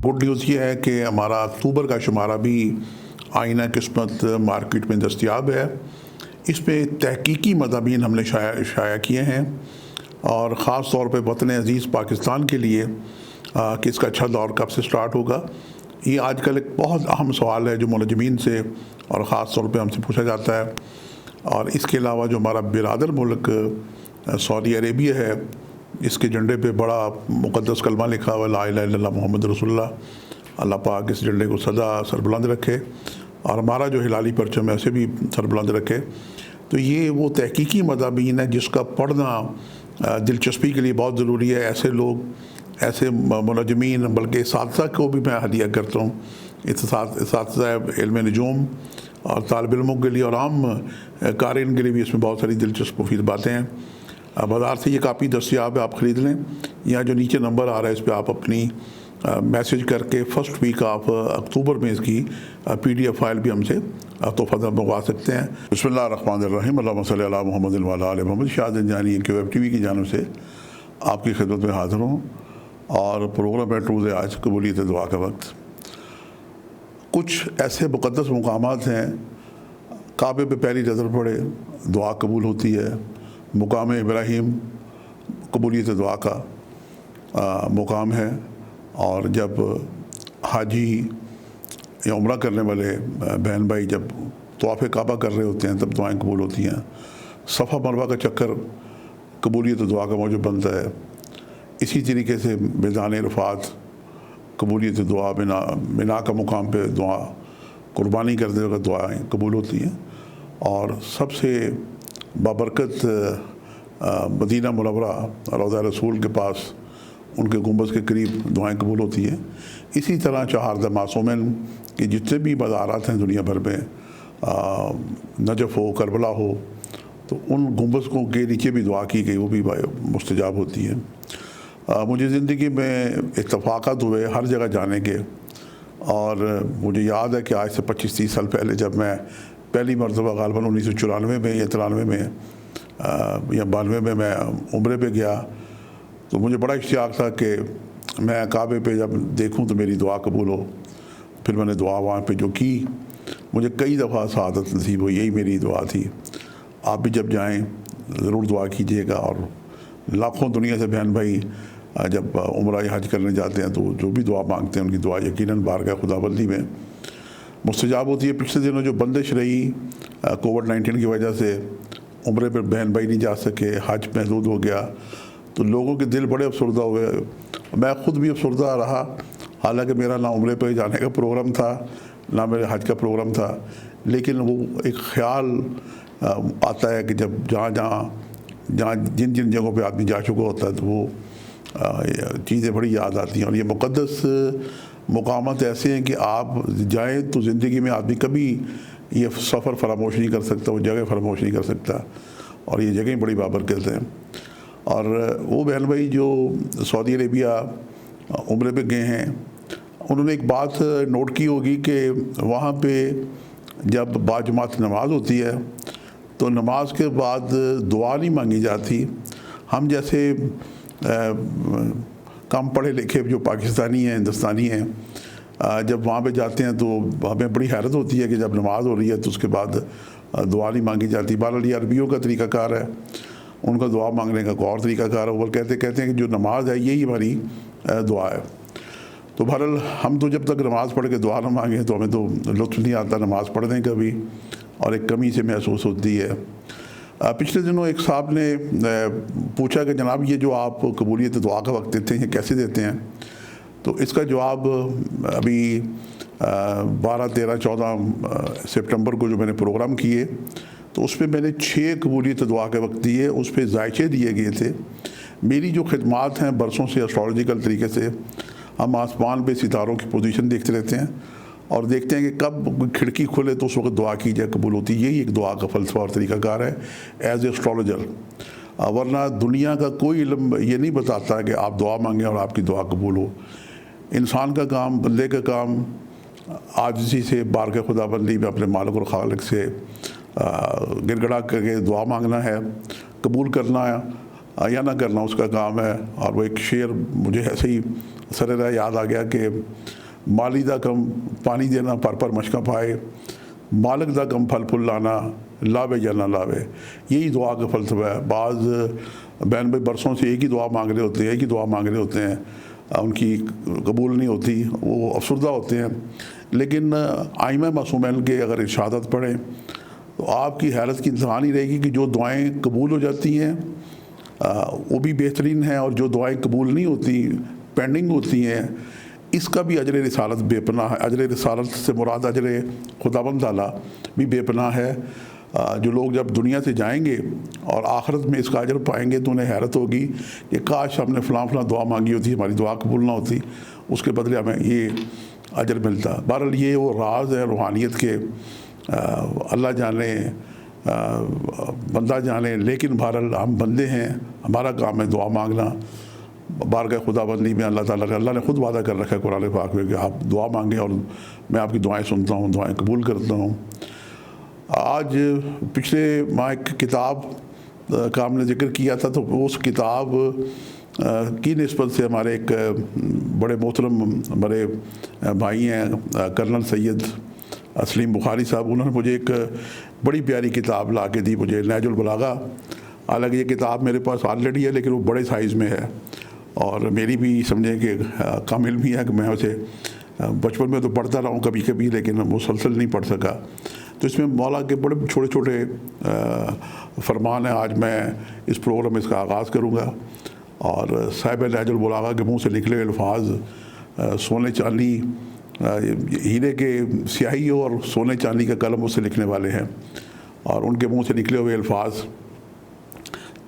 Good news یہ ہے کہ ہمارا اکتوبر کا شمارہ بھی آئینہ قسمت مارکیٹ میں دستیاب ہے۔ اس پہ تحقیقی مضامین ہم نے شائع کیے ہیں، اور خاص طور پہ وطن عزیز پاکستان کے لیے کہ اس کا اچھا دور کب سے سٹارٹ ہوگا۔ یہ آج کل ایک بہت اہم سوال ہے جو ملازمین سے اور خاص طور پہ ہم سے پوچھا جاتا ہے۔ اور اس کے علاوہ جو ہمارا برادر ملک سعودی عربیہ ہے، اس کے جھنڈے پہ بڑا مقدس کلمہ لکھا ہوا لا الہ الا اللہ محمد رسول اللہ۔ اللہ پاک اس جھنڈے کو سدا سربلند رکھے، اور ہمارا جو ہلالی پرچم ہے اسے بھی سربلند رکھے۔ تو یہ وہ تحقیقی مضامین ہے جس کا پڑھنا دلچسپی کے لیے بہت ضروری ہے۔ ایسے لوگ، ایسے ملازمین، بلکہ اساتذہ کو بھی میں ہدیہ کرتا ہوں، اساتذہ علم نجوم اور طالب علموں کے لیے اور عام قارئین کے لیے بھی اس میں بہت ساری دلچسپ مفید باتیں ہیں۔ بازار سے یہ کاپی دستیاب ہے، آپ خرید لیں۔ یہاں جو نیچے نمبر آ رہا ہے اس پہ آپ اپنی میسیج کر کے فرسٹ ویک آف اکتوبر میں اس کی PDF فائل بھی ہم سے تحفہ منگوا سکتے ہیں۔ بسم اللہ الرحمن الرحیم، اللہم صلی علی محمد وعلی آل محمد۔ شاہد انجانی QF TV کی جانب سے آپ کی خدمت میں حاضر ہوں، اور پروگرام ہے ٹروز آج قبولیت دعا کا وقت۔ کچھ ایسے مقدس مقامات ہیں، کعبے پہ پہلی نظر پڑے دعا قبول ہوتی ہے۔ مقام ابراہیم قبولیت دعا کا مقام ہے، اور جب حاجی یا عمرہ کرنے والے بہن بھائی جب طواف کعبہ کر رہے ہوتے ہیں تب دعائیں قبول ہوتی ہیں۔ صفا مروہ کا چکر قبولیت دعا کا موجب بنتا ہے۔ اسی طریقے سے میدان عرفات قبولیت دعا، منا کا مقام پہ دعا، قربانی کرتے وقت دعائیں قبول ہوتی ہیں۔ اور سب سے بابرکت مدینہ منورہ روضہ رسول کے پاس ان کے گنبد کے قریب دعائیں قبول ہوتی ہیں۔ اسی طرح چہاردہ معصومین کے جتنے بھی مزارات ہیں دنیا بھر میں، نجف ہو، کربلا ہو، تو ان گنبد کے نیچے بھی دعا کی گئی، وہ بھی مستجاب ہوتی ہے۔ مجھے زندگی میں اتفاقات ہوئے ہر جگہ جانے کے، اور مجھے یاد ہے کہ آج سے 25-30 سال پہلے جب میں پہلی مرتبہ غالباً 1994 میں یا 93 میں یا 92 میں عمرے پہ گیا، تو مجھے بڑا اشتیاق تھا کہ میں کعبے پہ جب دیکھوں تو میری دعا قبول ہو۔ پھر میں نے دعا وہاں پہ جو کی، مجھے کئی دفعہ سعادت نصیب ہوئی، یہی میری دعا تھی۔ آپ بھی جب جائیں ضرور دعا کیجیے گا، اور لاکھوں دنیا سے بہن بھائی جب عمرہ یا حج کرنے جاتے ہیں تو جو بھی دعا مانگتے ہیں ان کی دعا یقیناً بارگاہ خدا بندی میں مستجاب ہوتی ہے۔ پچھلے دنوں جو بندش رہی کووڈ-19 کی وجہ سے، عمرے پہ بہن بھائی نہیں جا سکے، حج محدود ہو گیا، تو لوگوں کے دل بڑے افسردہ ہوئے۔ میں خود بھی افسردہ رہا، حالانکہ میرا نہ عمرے پہ جانے کا پروگرام تھا نہ میرے حج کا پروگرام تھا، لیکن وہ ایک خیال آتا ہے کہ جب جہاں جن جگہوں پہ آدمی جا چکا ہوتا ہے تو وہ چیزیں بڑی یاد آتی ہیں۔ اور یہ مقدس مقامات ایسے ہیں کہ آپ جائیں تو زندگی میں آدمی کبھی یہ سفر فراموش نہیں کر سکتا، وہ جگہ فراموش نہیں کر سکتا، اور یہ جگہیں بڑی بابرکت ہیں۔ اور وہ بہن بھائی جو سعودی عربیہ عمرے پہ گئے ہیں، انہوں نے ایک بات نوٹ کی ہوگی کہ وہاں پہ جب باجماعت نماز ہوتی ہے تو نماز کے بعد دعا نہیں مانگی جاتی۔ ہم جیسے کم پڑھے لکھے جو پاکستانی ہیں، ہندوستانی ہیں، جب وہاں پہ جاتے ہیں تو ہمیں بڑی حیرت ہوتی ہے کہ جب نماز ہو رہی ہے تو اس کے بعد دعا نہیں مانگی جاتی۔ بہرحال یہ عربیوں کا طریقہ کار ہے، ان کا دعا مانگنے کا کوئی اور طریقہ کار ہے۔ وہ کہتے ہیں کہ جو نماز ہے یہی ہماری دعا ہے۔ تو بہرحال ہم تو جب تک نماز پڑھ کے دعا نہ مانگیں تو ہمیں تو لطف نہیں آتا نماز پڑھنے کا بھی، اور ایک کمی سے محسوس ہوتی ہے۔ پچھلے دنوں ایک صاحب نے پوچھا کہ جناب یہ جو آپ قبولیت دعا کا وقت دیتے ہیں یہ کیسے دیتے ہیں؟ تو اس کا جواب ابھی 12، 13، 14 سپٹمبر کو جو میں نے پروگرام کیے تو اس پہ میں نے 6 قبولیت دعا کے وقت دیے، اس پہ ذائچے دیے گئے تھے۔ میری جو خدمات ہیں برسوں سے اسٹرالوجیکل طریقے سے، ہم آسمان پہ ستاروں کی پوزیشن دیکھتے رہتے ہیں اور دیکھتے ہیں کہ کب کھڑکی کھلے تو اس وقت دعا کی جائے قبول ہوتی ہے۔ یہی ایک دعا کا فلسفہ اور طریقہ کار ہے ایز اے اسٹرالوجر، ورنہ دنیا کا کوئی علم یہ نہیں بتاتا کہ آپ دعا مانگیں اور آپ کی دعا قبول ہو۔ انسان کا کام، بندے کا کام عاجزی سے بارگاہ خدا بندی میں اپنے مالک اور خالق سے گڑ گڑا کر کے دعا مانگنا ہے، قبول کرنا ہے، یا نہ کرنا اس کا کام ہے۔ اور وہ ایک شعر مجھے ایسے ہی سرے یاد آ گیا کہ مالی دا کم پانی دینا پر مشکا پائے، مالک دا کم پھل پھل لانا لاوے یا نہ لاوے۔ یہی دعا کا فلسفہ ہے۔ بعض بہن بھائی برسوں سے ایک ہی دعا مانگ رہے ہوتے ہیں، ایک ہی دعا مانگ رہے ہوتے ہیں، ان کی قبول نہیں ہوتی، وہ افسردہ ہوتے ہیں۔ لیکن آئمہ معصومین کے اگر ارشادات پڑھیں تو آپ کی حیرت کی انتہا نہیں رہے گی کہ جو دعائیں قبول ہو جاتی ہیں وہ بھی بہترین ہیں، اور جو دعائیں قبول نہیں ہوتی، پینڈنگ ہوتی ہیں، اس کا بھی اجر رسالت بے پناہ ہے۔ اجر رسالت سے مراد اجر خداوند تعالیٰ بھی بے پناہ ہے۔ جو لوگ جب دنیا سے جائیں گے اور آخرت میں اس کا اجر پائیں گے تو انہیں حیرت ہوگی کہ کاش ہم نے فلاں دعا مانگی ہوتی، ہماری دعا قبول نہ ہوتی، اس کے بدلے ہمیں یہ اجر ملتا۔ بہرحال یہ وہ راز ہے روحانیت کے، اللہ جانے بندہ جانے، لیکن بہرحال ہم بندے ہیں، ہمارا کام ہے دعا مانگنا۔ بارگاہ خدا بندی میں اللہ نے خود وعدہ کر رکھا ہے قرآن پاک میں کہ آپ دعا مانگیں اور میں آپ کی دعائیں سنتا ہوں، دعائیں قبول کرتا ہوں۔ آج پچھلے ماہ ایک کتاب کا ہم نے ذکر کیا تھا، تو اس کتاب کی نسبت سے ہمارے ایک بڑے محترم بڑے بھائی ہیں کرنل سید اسلیم بخاری صاحب، انہوں نے مجھے ایک بڑی پیاری کتاب لا کے دی مجھے، نہج البلاغہ۔ حالانکہ یہ کتاب میرے پاس آلریڈی ہے لیکن وہ بڑے سائز میں ہے، اور میری بھی سمجھیں کہ کم علمی ہے کہ میں اسے بچپن میں تو پڑھتا رہا ہوں کبھی کبھی، لیکن مسلسل نہیں پڑھ سکا۔ تو اس میں مولا کے بڑے چھوٹے چھوٹے فرمان ہیں۔ آج میں اس پروگرام میں اس کا آغاز کروں گا، اور صاحب نہج البلاغہ کے منہ سے نکلے ہوئے الفاظ سونے چاندی، ہیرے کے سیاہی اور سونے چاندی کا قلم اس سے لکھنے والے ہیں، اور ان کے منہ سے نکلے ہوئے الفاظ،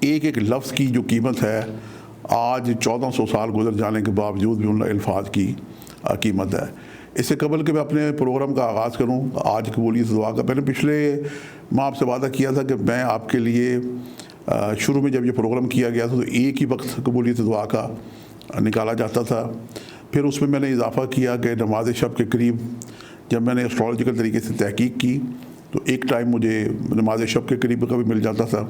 ایک ایک لفظ کی جو قیمت ہے آج 1400 سال گزر جانے کے باوجود بھی ان الفاظ کی قیمت ہے۔ اس سے قبل کہ میں اپنے پروگرام کا آغاز کروں آج قبولیت دعا کا، میں نے پچھلے ماہ آپ سے وعدہ کیا تھا کہ میں آپ کے لیے شروع میں جب یہ پروگرام کیا گیا تھا تو ایک ہی وقت قبولیت دعا کا نکالا جاتا تھا۔ پھر اس میں نے اضافہ کیا کہ نماز شب کے قریب جب میں نے اسٹرالوجیکل طریقے سے تحقیق کی تو ایک ٹائم مجھے نماز شب کے قریب کا بھی مل جاتا تھا۔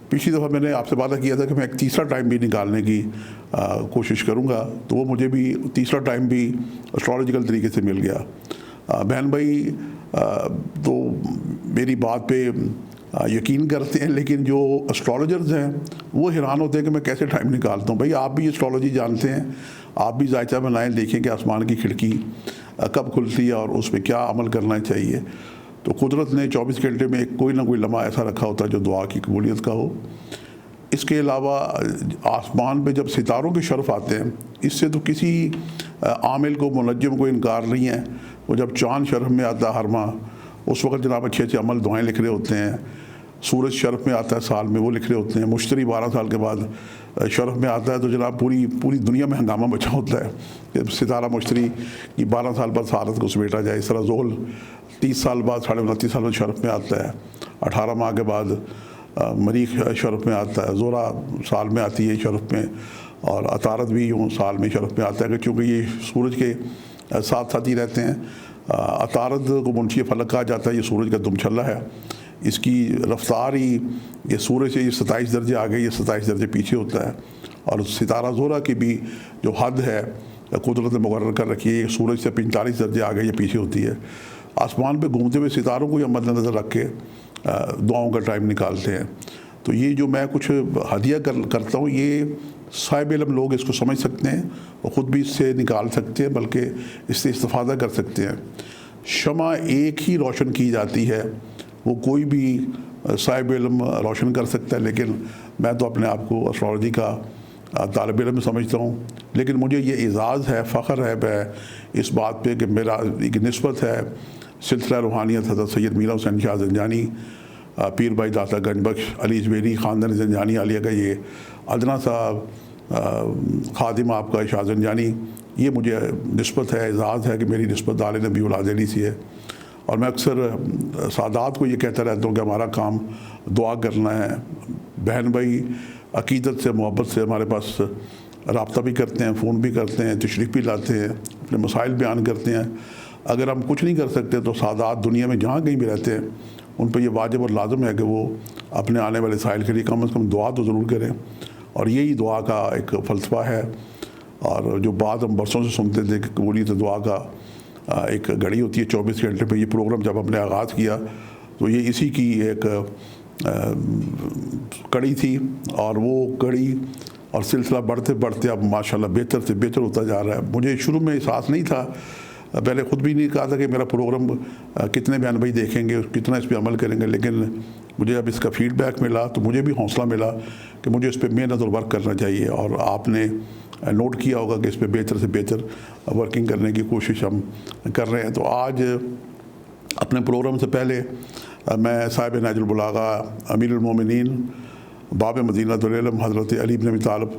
پچھلی دفعہ میں نے آپ سے وعدہ کیا تھا کہ میں ایک تیسرا ٹائم بھی نکالنے کی کوشش کروں گا، تو وہ مجھے بھی تیسرا ٹائم بھی اسٹرالوجیکل طریقے سے مل گیا۔ بہن بھائی تو میری بات پہ یقین کرتے ہیں، لیکن جو اسٹرالوجرز ہیں وہ حیران ہوتے ہیں کہ میں کیسے ٹائم نکالتا ہوں۔ بھائی آپ بھی اسٹرالوجی جانتے ہیں، آپ بھی ذائقہ بنائیں، دیکھیں کہ آسمان کی کھڑکی کب کھلتی ہے اور اس پہ کیا عمل کرنا چاہیے۔ تو قدرت نے 24 گھنٹے میں کوئی نہ کوئی لمحہ ایسا رکھا ہوتا ہے جو دعا کی قبولیت کا ہو۔ اس کے علاوہ آسمان پہ جب ستاروں کے شرف آتے ہیں، اس سے تو کسی عامل کو منجم کو انکار نہیں ہے۔ وہ جب چاند شرف میں آتا ہے ہر ماہ، اس وقت جناب اچھے اچھے عمل دعائیں لکھ رہے ہوتے ہیں۔ سورج شرف میں آتا ہے سال میں، وہ لکھ رہے ہوتے ہیں۔ مشتری 12 سال کے بعد شرف میں آتا ہے تو جناب پوری دنیا میں ہنگامہ مچا ہوتا ہے کہ ستارہ مشتری کی 12 سال بعد سعادت کو سمیٹا جائے۔ اس طرح زحل 30 سال بعد 29.5 سال بعد شرف میں آتا ہے، 18 ماہ کے بعد مریخ شرف میں آتا ہے، زورا سال میں آتی ہے شرف میں، اور عطارد بھی یوں سال میں شرف میں آتا ہے کہ چونکہ یہ سورج کے ساتھ ساتھ ہی رہتے ہیں۔ عطارد کو منشی فلک کہا جاتا ہے، یہ سورج کا دم چھلا ہے، اس کی رفتار ہی یہ سورج سے یہ 27 درجے آگے، یہ 27 درجے پیچھے ہوتا ہے۔ اور ستارہ زورا کی بھی جو حد ہے قدرت نے مقرر کر رکھی ہے، یہ سورج سے 45 درجے آگے یہ پیچھے ہوتی ہے۔ آسمان پہ گھومتے ہوئے ستاروں کو یہ مد نظر رکھ کے دعاؤں کا ٹائم نکالتے ہیں۔ تو یہ جو میں کچھ ہدیہ کرتا ہوں، یہ صاحب علم لوگ اس کو سمجھ سکتے ہیں اور خود بھی اس سے نکال سکتے ہیں، بلکہ اس سے استفادہ کر سکتے ہیں۔ شمع ایک ہی روشن کی جاتی ہے، وہ کوئی بھی صاحب علم روشن کر سکتا ہے، لیکن میں تو اپنے آپ کو اسٹرالوجی کا طالب علم سمجھتا ہوں۔ لیکن مجھے یہ اعزاز ہے، فخر ہے میں اس بات پہ کہ میرا ایک نسبت ہے سلسلہ روحانیت حضرت سید میرا حسین شاہ زنجانی، پیر بھائی داتا گنج بخش علی اجمیری خاندان زنجانی عالیہ کا یہ ادنا صاحب خادم آپ کا شاہ زنجانی، یہ مجھے نسبت ہے، اعزاز ہے کہ میری نسبت آل نبی اولاد علی سے ہے۔ اور میں اکثر سادات کو یہ کہتا رہتا ہوں کہ ہمارا کام دعا کرنا ہے۔ بہن بھائی عقیدت سے محبت سے ہمارے پاس رابطہ بھی کرتے ہیں، فون بھی کرتے ہیں، تشریف بھی لاتے ہیں، اپنے مسائل بیان کرتے ہیں۔ اگر ہم کچھ نہیں کر سکتے تو سادات دنیا میں جہاں کہیں بھی رہتے ہیں ان پہ یہ واجب اور لازم ہے کہ وہ اپنے آنے والے سائل کے لیے کم از کم دعا تو ضرور کریں، اور یہی دعا کا ایک فلسفہ ہے۔ اور جو بات ہم برسوں سے سنتے تھے کہ قبولیت دعا کا ایک گھڑی ہوتی ہے 24 گھنٹے پہ، یہ پروگرام جب ہم نے آغاز کیا تو یہ اسی کی ایک کڑی تھی، اور وہ کڑی اور سلسلہ بڑھتے بڑھتے اب ماشاءاللہ بہتر سے بہتر ہوتا جا رہا ہے۔ مجھے شروع میں احساس نہیں تھا، پہلے خود بھی نہیں کہا تھا کہ میرا پروگرام کتنے بیان بھائی دیکھیں گے، کتنا اس پہ عمل کریں گے، لیکن مجھے اب اس کا فیڈ بیک ملا تو مجھے بھی حوصلہ ملا کہ مجھے اس پہ محنت اور ورک کرنا چاہیے، اور آپ نے نوٹ کیا ہوگا کہ اس پہ بہتر سے بہتر ورکنگ کرنے کی کوشش ہم کر رہے ہیں۔ تو آج اپنے پروگرام سے پہلے میں صاحب نہج البلاغہ امیر المومنین باب مدینہ العلم حضرت علی بن ابی طالب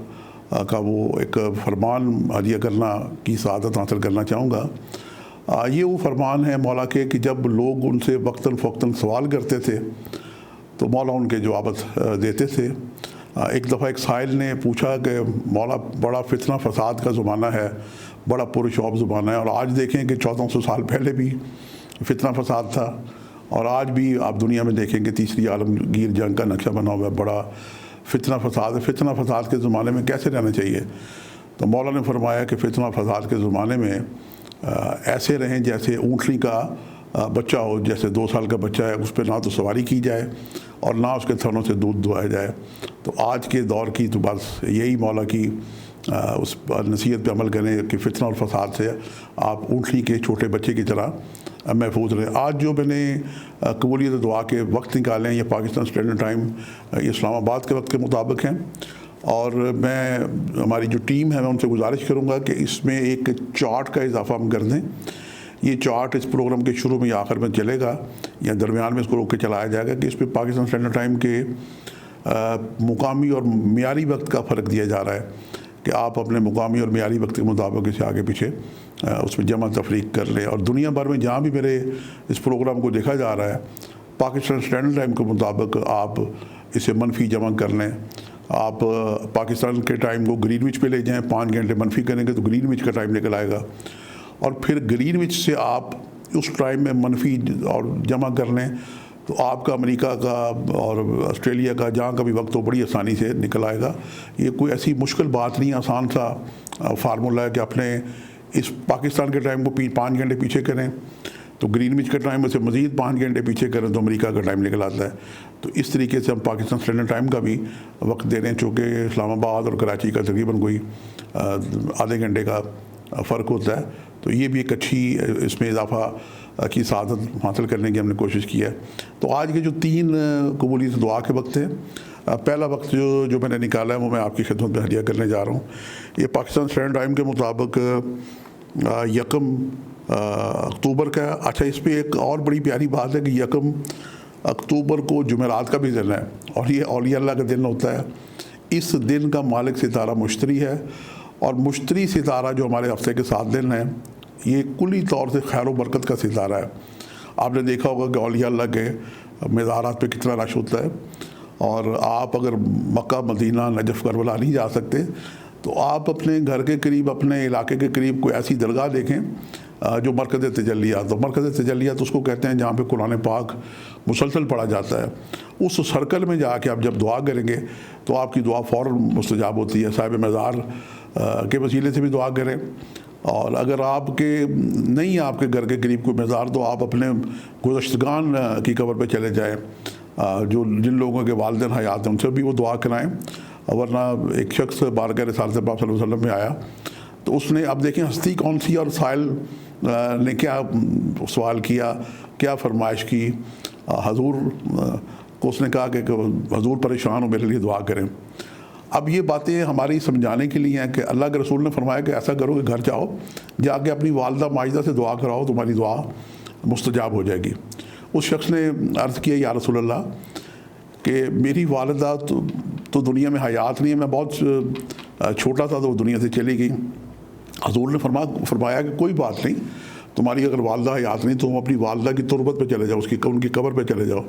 کا وہ ایک فرمان ہدیہ کرنا کی سعادت حاصل کرنا چاہوں گا۔ یہ وہ فرمان ہے مولا کے کہ جب لوگ ان سے وقتاً فوقتاً سوال کرتے تھے تو مولا ان کے جوابت دیتے تھے۔ ایک دفعہ ایک سائل نے پوچھا کہ مولا بڑا فتنہ فساد کا زمانہ ہے، بڑا پرشوب زمانہ ہے، اور آج دیکھیں کہ 1400 سال پہلے بھی فتنہ فساد تھا، اور آج بھی آپ دنیا میں دیکھیں کہ تیسری عالمگیر جنگ کا نقشہ بنا ہوا ہے، بڑا فتنہ فساد ہے۔ فتنہ فساد کے زمانے میں کیسے رہنا چاہیے؟ تو مولا نے فرمایا کہ فتنہ فساد کے زمانے میں ایسے رہیں جیسے اونٹنی کا بچہ ہو، جیسے 2 سال کا بچہ ہے، اس پہ نہ تو سواری کی جائے اور نہ اس کے تھنوں سے دودھ دہایا جائے۔ تو آج کے دور کی تو بس یہی مولا کی اس نصیحت پہ عمل کریں کہ فتنہ اور فساد سے آپ اونٹنی کے چھوٹے بچے کی طرح محفوظ رہیں۔ آج جو میں نے قبولیت دعا کے وقت نکالے ہیں، یہ پاکستان اسٹینڈرڈ ٹائم یہ اسلام آباد کے وقت کے مطابق ہیں، اور میں ہماری جو ٹیم ہے میں ان سے گزارش کروں گا کہ اس میں ایک چارٹ کا اضافہ ہم کر دیں۔ یہ چارٹ اس پروگرام کے شروع میں یا آخر میں چلے گا، یا درمیان میں اس کو روک کے چلایا جائے گا، کہ اس پہ پاکستان اسٹینڈرڈ ٹائم کے مقامی اور معیاری وقت کا فرق دیا جا رہا ہے کہ آپ اپنے مقامی اور معیاری وقت کے مطابق اسے آگے پیچھے اس میں جمع تفریق کر لیں۔ اور دنیا بھر میں جہاں بھی میرے اس پروگرام کو دیکھا جا رہا ہے، پاکستان اسٹینڈرڈ ٹائم کے مطابق آپ اسے منفی جمع کر لیں۔ آپ پاکستان کے ٹائم کو گرین وچ پہ لے جائیں، 5 گھنٹے منفی کریں گے تو گرین وچ کا ٹائم نکل آئے گا، اور پھر گرین وچ سے آپ اس ٹائم میں منفی اور جمع کر لیں تو آپ کا امریکہ کا اور آسٹریلیا کا جہاں کا بھی وقت ہو بڑی آسانی سے نکل آئے گا۔ یہ کوئی ایسی مشکل بات نہیں، آسان سا فارمولہ ہے کہ اپنے اس پاکستان کے ٹائم کو 5 گھنٹے پیچھے کریں تو گرین وچ کا ٹائم اسے مزید 5 گھنٹے پیچھے کریں تو امریکہ کا ٹائم نکل آتا ہے۔ تو اس طریقے سے ہم پاکستان اسٹینڈرڈ ٹائم کا بھی وقت دے رہے ہیں، چونکہ اسلام آباد اور کراچی کا تقریباً کوئی آدھے گھنٹے کا فرق ہوتا ہے، تو یہ بھی ایک اچھی اس میں اضافہ کی سعادت حاصل کرنے کی ہم نے کوشش کی ہے۔ تو آج کے جو 3 قبولیت دعا کے وقت ہیں، پہلا وقت جو میں نے نکالا ہے وہ میں آپ کی خدمت میں ہدیہ کرنے جا رہا ہوں۔ یہ پاکستان اسٹینڈرڈ ٹائم کے مطابق 1 اکتوبر کا ہے۔ اچھا، اس پہ ایک اور بڑی پیاری بات ہے کہ 1 اکتوبر کو جمعرات کا بھی دن ہے، اور یہ اولیاء اللہ کا دن ہوتا ہے۔ اس دن کا مالک ستارہ مشتری ہے، اور مشتری ستارہ جو ہمارے ہفتے کے 7 دن ہیں، یہ کلی طور سے خیر و برکت کا ستارہ ہے۔ آپ نے دیکھا ہوگا کہ اولیاء اللہ کے مزارات پہ کتنا رش ہوتا ہے، اور آپ اگر مکہ مدینہ نجف کربلا نہیں جا سکتے تو آپ اپنے گھر کے قریب، اپنے علاقے کے قریب کوئی ایسی درگاہ دیکھیں جو مرکز تجلیات، تو مرکز تجلیات اس کو کہتے ہیں جہاں پہ قرآن پاک مسلسل پڑھا جاتا ہے۔ اس سرکل میں جا کے آپ جب دعا کریں گے تو آپ کی دعا فوراً مستجاب ہوتی ہے۔ صاحب مزار کے وسیلے سے بھی دعا کریں، اور اگر آپ کے نہیں آپ کے گھر کے قریب کوئی مزار تو آپ اپنے گزشتگان کی قبر پہ چلے جائیں، جن لوگوں کے والدین حیات ہیں ان سے بھی وہ دعا کرائیں۔ ورنہ ایک شخص بارگاہ رسالت پاک صلی اللہ علیہ وسلم میں آیا تو اس نے، اب دیکھیں ہستی کون سی، اور سائل نے کیا سوال کیا، کیا فرمائش کی، حضور کو اس نے کہا کہ حضور پریشان ہو، میرے لیے دعا کریں۔ اب یہ باتیں ہماری سمجھانے کے لیے ہیں کہ اللہ کے رسول نے فرمایا کہ ایسا کرو کہ گھر جاؤ، جا کے اپنی والدہ ماجدہ سے دعا کراؤ، تمہاری دعا مستجاب ہو جائے گی۔ اس شخص نے عرض کیا، یا رسول اللہ کہ میری والدہ تو دنیا میں حیات نہیں ہے، میں بہت چھوٹا تھا تو وہ دنیا سے چلی گئی۔ حضور نے فرمایا کہ کوئی بات نہیں، تمہاری اگر والدہ حیات نہیں تو تم اپنی والدہ کی تربت پہ چلے جاؤ، ان کی قبر پہ چلے جاؤ،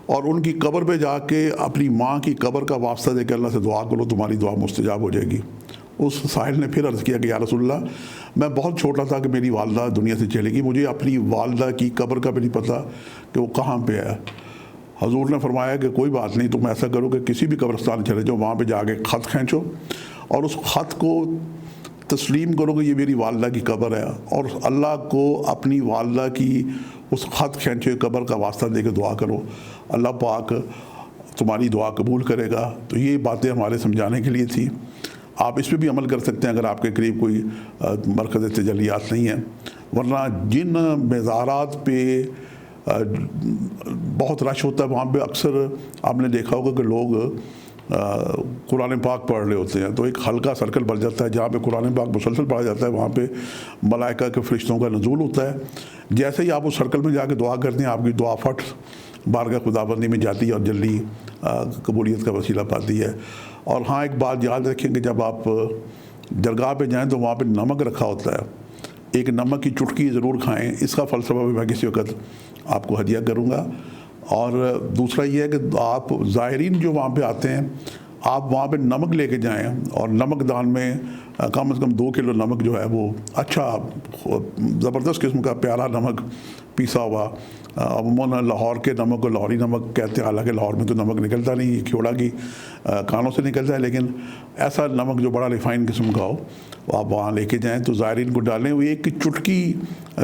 اور ان کی قبر پہ جا کے اپنی ماں کی قبر کا واسطہ دے کے اللہ سے دعا کرو، تمہاری دعا مستجاب ہو جائے گی۔ اس سائل نے پھر عرض کیا کہ یا رسول اللہ میں بہت چھوٹا تھا کہ میری والدہ دنیا سے چلے گی, مجھے اپنی والدہ کی قبر کا بھی نہیں پتہ کہ وہ کہاں پہ ہے. حضور نے فرمایا کہ کوئی بات نہیں, تم ایسا کرو کہ کسی بھی قبرستان چلے جاؤ, وہاں پہ جا کے خط کھینچو اور اس خط کو تسلیم کرو کہ یہ میری والدہ کی قبر ہے, اور اللہ کو اپنی والدہ کی اس خط کھینچے قبر کا واسطہ دے کے دعا کرو, اللہ پاک تمہاری دعا قبول کرے گا. تو یہ باتیں ہمارے سمجھانے کے لیے تھی. آپ اس پہ بھی عمل کر سکتے ہیں اگر آپ کے قریب کوئی مرکز تجلیات نہیں ہے, ورنہ جن مزارات پہ بہت رش ہوتا ہے وہاں پہ اکثر آپ نے دیکھا ہوگا کہ لوگ قرآن پاک پڑھ رہے ہوتے ہیں, تو ایک ہلکا سرکل بن جاتا ہے جہاں پہ قرآن پاک مسلسل پڑھا جاتا ہے, وہاں پہ ملائکہ کے فرشتوں کا نزول ہوتا ہے. جیسے ہی آپ اس سرکل میں جا کے دعا کرتے ہیں, آپ کی دعا فٹ بارگاہ خداوندی میں جاتی ہے اور جلدی قبولیت کا وسیلہ پاتی ہے. اور ہاں ایک بات یاد رکھیں کہ جب آپ درگاہ پہ جائیں تو وہاں پہ نمک رکھا ہوتا ہے, ایک نمک کی چٹکی ضرور کھائیں. اس کا فلسفہ بھی میں کسی وقت آپ کو ہدیہ کروں گا. اور دوسرا یہ ہے کہ آپ زائرین جو وہاں پہ آتے ہیں, آپ وہاں پہ نمک لے کے جائیں, اور نمک دان میں کم از کم 2 کلو نمک جو ہے وہ اچھا زبردست قسم کا پیارا نمک پیسا ہوا. عموماً لاہور کے نمک کو لاہوری نمک کہتے ہیں, حالانکہ لاہور میں تو نمک نکلتا نہیں, یہ کھیوڑا کی کانوں سے نکلتا ہے, لیکن ایسا نمک جو بڑا ریفائن قسم کا ہو وہ آپ وہاں لے کے جائیں تو زائرین کو ڈالیں. وہ ایک چٹکی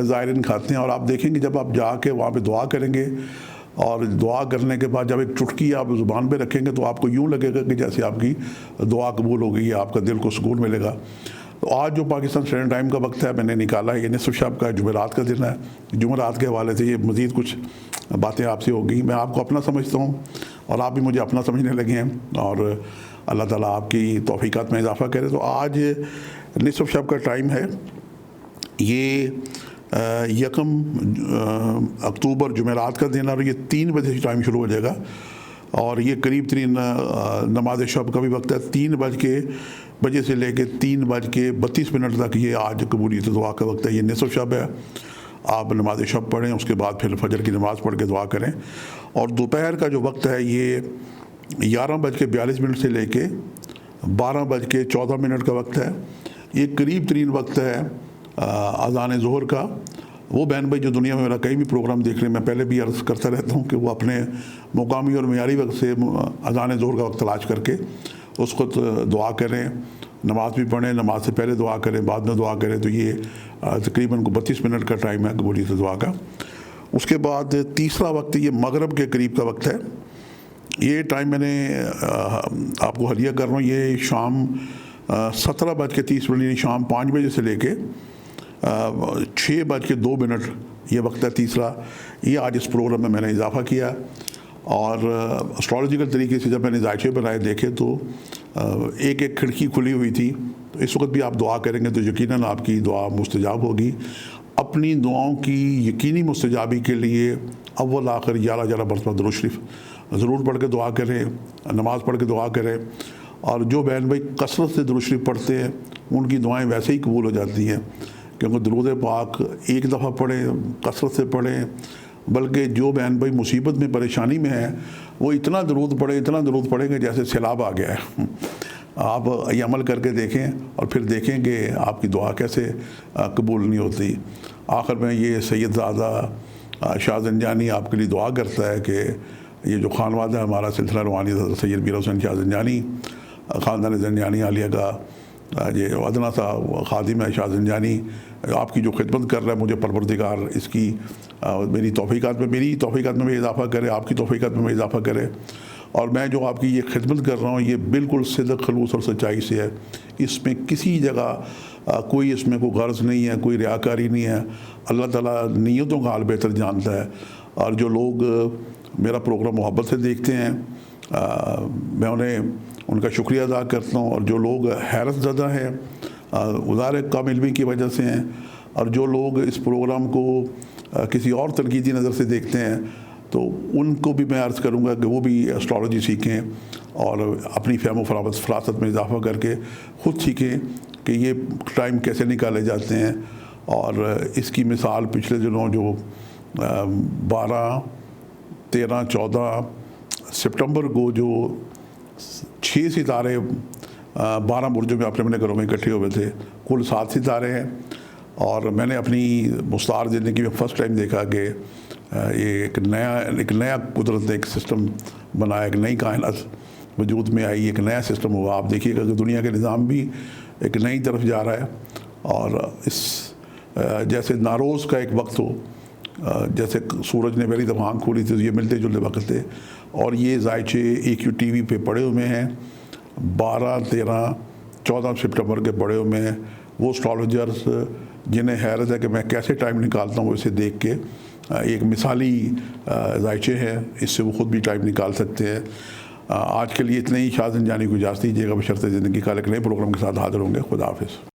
زائرین کھاتے ہیں, اور آپ دیکھیں گے جب آپ جا کے وہاں پہ دعا کریں گے, اور دعا کرنے کے بعد جب ایک چٹکی آپ زبان پہ رکھیں گے تو آپ کو یوں لگے گا کہ جیسے آپ کی دعا قبول ہو گئی ہے, آپ کا دل کو سکون ملے گا. تو آج جو پاکستان اسٹینڈرڈ ٹائم کا وقت ہے میں نے نکالا ہے, یہ نصف شب کا جمعرات کا دن ہے. جمعرات کے حوالے سے یہ مزید کچھ باتیں آپ سے ہوگی. میں آپ کو اپنا سمجھتا ہوں اور آپ بھی مجھے اپنا سمجھنے لگے ہیں, اور اللہ تعالیٰ آپ کی توفیقات میں اضافہ کرے. تو آج نصف شب کا ٹائم ہے, یہ 1 اکتوبر جمعرات کا دن, اور یہ 3 بجے سے ٹائم شروع ہو جائے گا, اور یہ قریب ترین نماز شب کا بھی وقت ہے. 3 بجے سے لے کے 3:32 تک یہ آج قبولیت دعا کا وقت ہے. یہ نصف شب ہے, آپ نماز شب پڑھیں, اس کے بعد پھر فجر کی نماز پڑھ کے دعا کریں. اور دوپہر کا جو وقت ہے یہ 11:42 سے لے کے 12:14 کا وقت ہے. یہ قریب ترین وقت ہے اذان ظہر کا. وہ بہن بھائی جو دنیا میں میرا کہیں بھی پروگرام دیکھ رہے ہیں, میں پہلے بھی عرض کرتا رہتا ہوں کہ وہ اپنے مقامی اور معیاری وقت سے اذان ظہر کا وقت تلاش کر کے اس کو دعا کریں, نماز بھی پڑھیں, نماز سے پہلے دعا کریں, بعد میں دعا کریں. تو یہ تقریباً 32 منٹ کا ٹائم ہے قبولیت دعا کا. اس کے بعد تیسرا وقت یہ مغرب کے قریب کا وقت ہے. یہ ٹائم میں نے آپ کو ہدیہ کر رہا ہوں. یہ شام 17:30 یعنی شام 5 بجے سے لے کے 6:02 یہ وقت ہے تیسرا. یہ آج اس پروگرام میں نے اضافہ کیا, اور اسٹرالوجیکل طریقے سے جب میں نے ذائچے بنائے دیکھے تو ایک کھڑکی کھلی ہوئی تھی. تو اس وقت بھی آپ دعا کریں گے تو یقیناً آپ کی دعا مستجاب ہوگی. اپنی دعاؤں کی یقینی مستجابی کے لیے اول آخر 11 مرتبہ درود شریف ضرور پڑھ کے دعا کریں, نماز پڑھ کے دعا کریں. اور جو بہن بھائی کثرت سے درود شریف پڑھتے ہیں ان کی دعائیں ویسے ہی قبول ہو جاتی ہیں, کیونکہ درود پاک ایک دفعہ پڑھیں, کثرت سے پڑھیں. بلکہ جو بہن بھائی مصیبت میں پریشانی میں ہے وہ اتنا درود پڑھیں کہ جیسے سیلاب آ گیا ہے. آپ یہ عمل کر کے دیکھیں اور پھر دیکھیں کہ آپ کی دعا کیسے قبول نہیں ہوتی. آخر میں یہ سید زادہ شاہ زنجانی آپ کے لیے دعا کرتا ہے کہ یہ جو خانوادہ ہے ہمارا سلسلہ روحانی سید میر حسین شاہ زنجانی, خاندان زنجانی عالیہ کا یہ ادنا سا خادم ہے شاہ زنجانی, آپ کی جو خدمت کر رہا ہے, مجھے پروردگار اس کی میری توفیقات میں بھی اضافہ کرے, آپ کی توفیقات میں بھی اضافہ کرے. اور میں جو آپ کی یہ خدمت کر رہا ہوں یہ بالکل صدق خلوص اور سچائی سے ہے. اس میں کسی جگہ کوئی اس میں کوئی غرض نہیں ہے, کوئی ریاکاری نہیں ہے. اللہ تعالیٰ نیتوں کا حال بہتر جانتا ہے. اور جو لوگ میرا پروگرام محبت سے دیکھتے ہیں میں ان کا شکریہ ادا کرتا ہوں. اور جو لوگ حیرت زدہ ہیں ظاہر کم علمی کی وجہ سے ہیں, اور جو لوگ اس پروگرام کو کسی اور تنقیدی نظر سے دیکھتے ہیں تو ان کو بھی میں عرض کروں گا کہ وہ بھی اسٹرالوجی سیکھیں اور اپنی فہم و فراست میں اضافہ کر کے خود سیکھیں کہ یہ ٹائم کیسے نکالے جاتے ہیں. اور اس کی مثال پچھلے دنوں جو 12 13 14 سپٹمبر کو جو 6 ستارے 12 برجوں میں اپنے گھروں میں اکٹھے ہوئے تھے. کل 7 ستارے ہیں. اور میں نے اپنی مستعار زندگی میں فرسٹ ٹائم دیکھا کہ یہ ایک نیا قدرت نے ایک سسٹم بنایا, ایک نئی کائنات وجود میں آئی, ایک نیا سسٹم ہوا. آپ دیکھیے گا کہ دنیا کا نظام بھی ایک نئی طرف جا رہا ہے. اور اس جیسے ناروز کا ایک وقت ہو, جیسے سورج نے پہلی دفعہ آنکھ کھولی تھی تو یہ ملتے جلتے وقت تھے, اور یہ ذائچے AQTV پہ پڑے ہوئے ہیں. 12, 13, 14 سپٹمبر کے پڑے ہوئے ہیں. وہ اسٹرالوجرز جنہیں حیرت ہے کہ میں کیسے ٹائم نکالتا ہوں اسے دیکھ کے, ایک مثالی ذائچے ہیں, اس سے وہ خود بھی ٹائم نکال سکتے ہیں. آج کے لیے اتنے ہی. شاذن جانی کو اجازت دیجیے گا. بشرط زندگی کا ایک نئے پروگرام کے ساتھ حاضر ہوں گے. خدا حافظ.